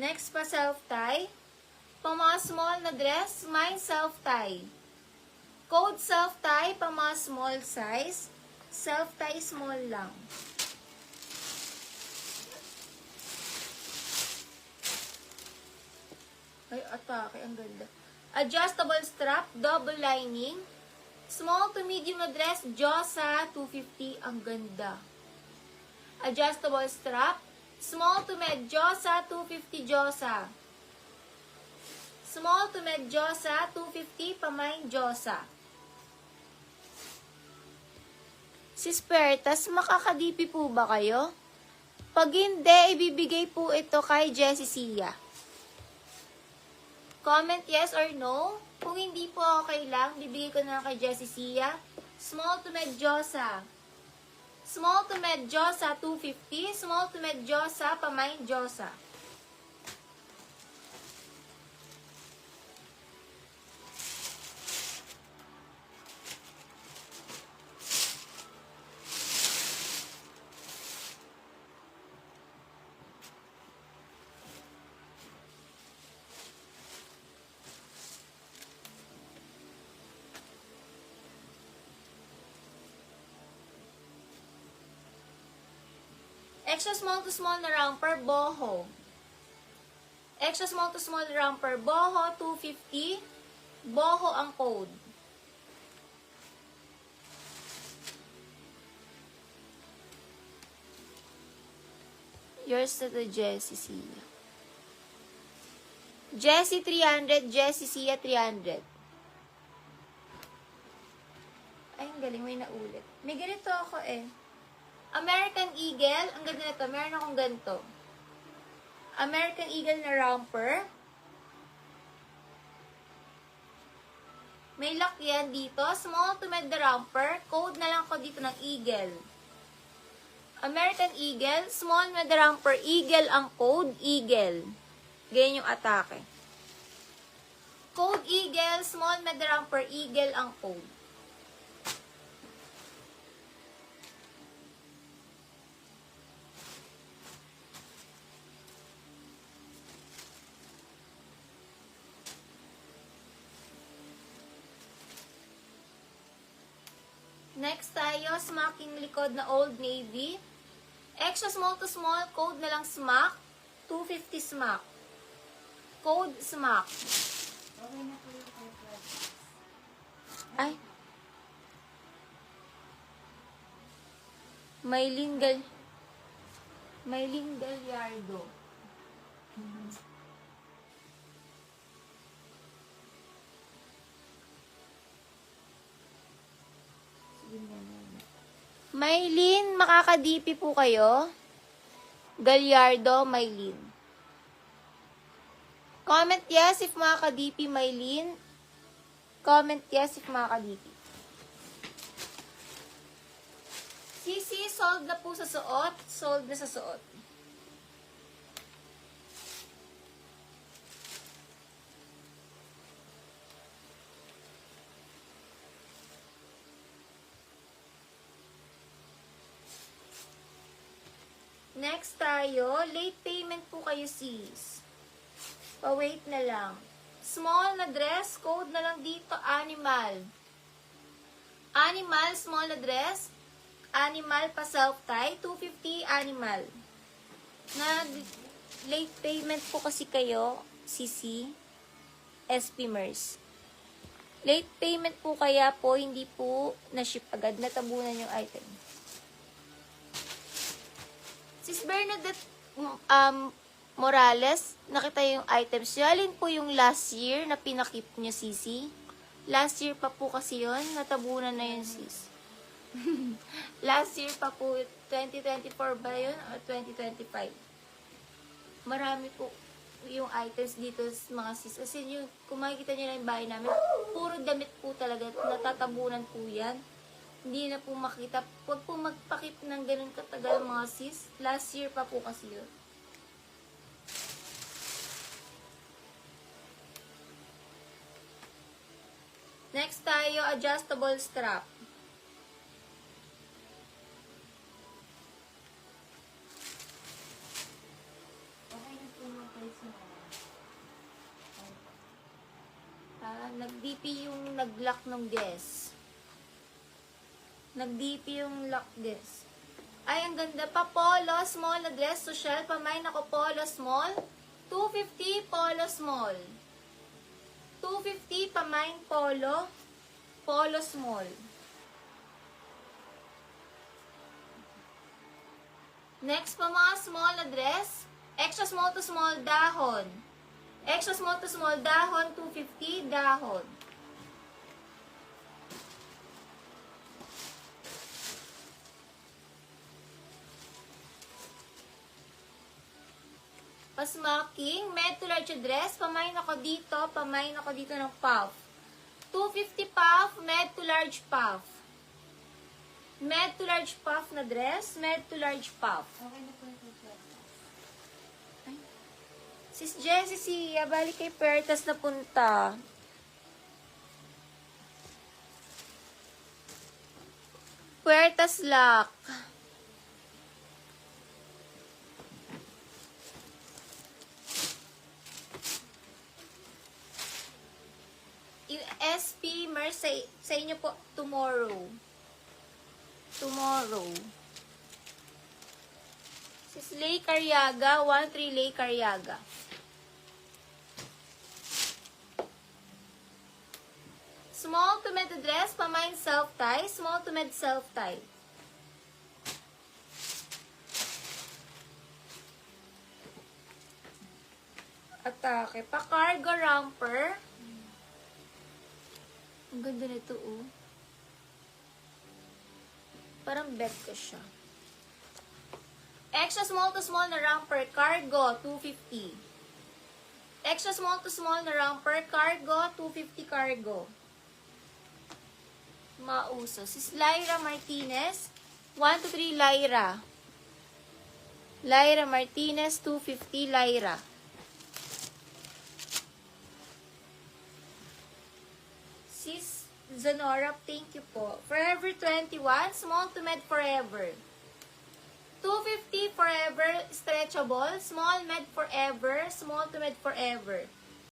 Next pa self-tie. Pang mga small na dress, mine self-tie. Code self-tie, pang mga small size. Self-tie small lang. Ay, atake. Ang ganda. Adjustable strap, double lining. Small to medium na dress, Josa, 250. Ang ganda. Adjustable strap. Small to med, Josa, 250 Josa. Small to med, Josa, 250. Pamain, Josa. Sis Pertas, makakadipi po ba kayo? Pag hindi, ibibigay po ito kay Jessie Sia. Comment yes or no. Kung hindi po okay lang, bibigay ko na kay Jessie Sia. Small to med Josa. Small to med Josa 250. Small to med Josa, pamain Josa. Extra small to small na romper, boho. Extra small to small romper, boho, 250. Boho ang code. Yours to the Jessie Sia. Jessie 300, Jessie Sia 300. Ay, ang galing, may naulit. May ganito ako eh. American Eagle, ang ganda nito. Meron akong ganito. American Eagle na romper. May lock yan dito. Small to med the romper. Code na lang ko dito ng Eagle. American Eagle, small med the romper. Eagle ang code. Eagle. Ganyan yung atake. Code Eagle, small med the romper. Eagle ang code. Next tayo, smacking likod na Old Navy. Extra small to small, code na lang smack. 250 smack. Code smack. Ay. Maylin Gallardo. Maylin, makakadipi po kayo. Gallardo, Maylin. Comment yes if makakadipi, Maylin. Comment yes if makakadipi. Sisi, sold na po sa suot. Sold na sa suot. Next tayo, late payment po kayo sis. Pa-wait na lang. Small na dress, code na lang dito, animal. Animal, small na dress. Animal pa self-tie, 250 animal. Na late payment po kasi kayo, sisi, SP MERS. Late payment po kaya po, hindi po na-ship agad, natabunan yung item. Sis Bernadette Morales, nakita yung items nyo. Alin po yung last year na pinakip nyo, sisi? Last year pa po kasi yun. Natabunan na yun, sis. Last year pa po, 2024 ba yun? O 2025? Marami po yung items dito, mga sis. Kasi yung, kung makikita nyo na yung bahay namin, puro damit po talaga. Natatabunan po yan. Hindi na po makita. Huwag po magpakip ng ganun katagal, mga sis. Last year pa po kasi yun. Next tayo, adjustable strap. Okay na po mga guys. Nag-DP yung nag-lock ng guess. Nag-DP yung lock guess. Ay, ang ganda pa. Polo, small na dress. Social, pamain ako polo, small. 250, polo, small. 250, pamain polo. Polo, small. Next pa mga small na dress. Extra small to small, dahon. Extra small to small, dahon. 250, dahon. Pasmaking, med to large dress. Pamain ako dito ng puff. 250 puff, med to large puff. Med to large puff na dress, med to large puff. Okay na po yung Ay. Sis Jessie, siya, balik kay Pertas na punta. Puertas Lock. Yung SP Mercy sa inyo po tomorrow. Tomorrow. Sis Lay Carriaga, 13 Lay Carriaga. Small to mid dress, pamain self-tie. Small to mid self-tie. Atake. Pa-cargo romper. Ang ganda nito, oh. Parang bet ko siya. Extra small to small na romper, cargo, 250. Extra small to small na romper, cargo, 250 cargo. Mauso. Sis Lyra Martinez, 1 to 3 Lyra. Lyra Martinez, 250 Lyra. Sis Zanora, thank you po. Forever 21, small to med forever. 250 forever, stretchable. Small med forever, small to med forever.